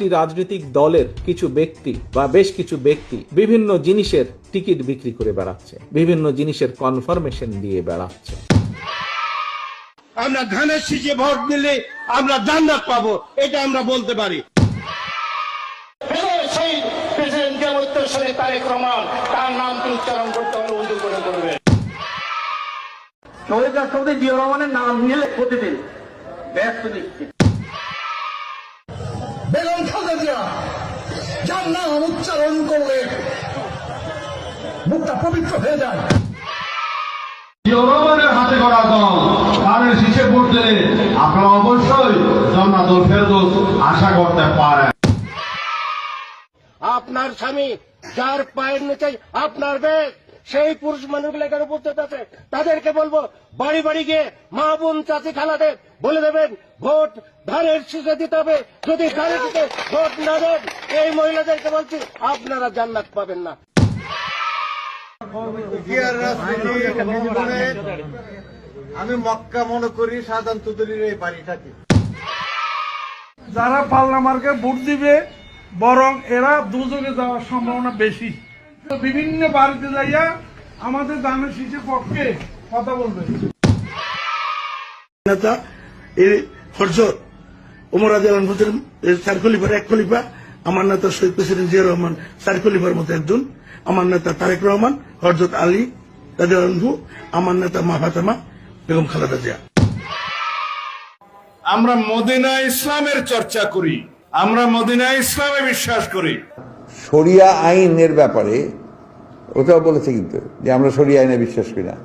একটি রাজনৈতিক দলের কিছু ব্যক্তি বা বেশ কিছু ব্যক্তি বিভিন্ন জিনিসের টিকিট বিক্রি করে বেড়াচ্ছে, বিভিন্ন জিনিসের কনফার্মেশন দিয়ে বেড়াচ্ছে। আমরা ধানের শীষে ভোট দিলে আমরা জান্নাত পাবো, এটা আমরা বলতে পারি। সেই প্রেসিডেন্ট জিয়া উত্তরসূরি তারেক রহমান, তার নামটি উচ্চারণ করতে হলে উঁচু করে করবে। শহীদ রাষ্ট্রপতি জিয়া রহমানের নাম নিলে প্রতিদিন ব্যস্ত নিশ্চিত। বেগম খালেদা জিয়া যার নাম উচ্চারণ করলে মুখটা পবিত্র হয়ে যায়। জিয়া রহমানের হাতে গড়া দল ধানের শীষে ভোট দিলে আপনারা অবশ্যই জান্নাতুল ফেরদৌস আশা করতে পারেন। আপনার স্বামী যার পায়ের নিচে আপনার ব্যাগ, সেই পুরুষ মানুষগুলো এখানে উপস্থিত আছে, তাদেরকে বলবো বাড়ি বাড়ি গিয়ে মা বোন চাচি খালাদের বলে দেবেন ভোট ধানের শীষে দিতে হবে। যদি ধানের শীষে ভোট না দেন, এই মহিলাদেরকে বলছি আপনারা জান্নাত পাবেন না। আমি মক্কা মনে করি সাধারণ তুদুরির এই বাড়ি থাকি। যারা পাল্লা মার্কে ভোট দিবে বরং এরা দুযোগে যাওয়ার সম্ভাবনা বেশি। বিভিন্ন বাড়িতে যাইয়া আমাদের ধানের শীষের পক্ষে কথা বলবে। নেতা এই হযরত ওমর রাদিয়াল্লাহু আনহু চার খলিফার এক খলিফা, আমার নেতা শহীদ প্রেসিডেন্ট জিয়া রহমান চার খলিফার মতো একজন, আমার নেতা তারেক রহমান, হযরত আলী রাদিয়াল্লাহু আনহু, আমার নেতা মা ফাতেমা বেগম খালেদা জিয়া। আমরা মদিনা ইসলামের চর্চা করি, আমরা মদিনা ইসলামে বিশ্বাস করি। শরিয়া আইনের ব্যাপারে ওটাও বলেছে কিন্তু যে আমরা শরিয়া আইনে বিশ্বাস করি না।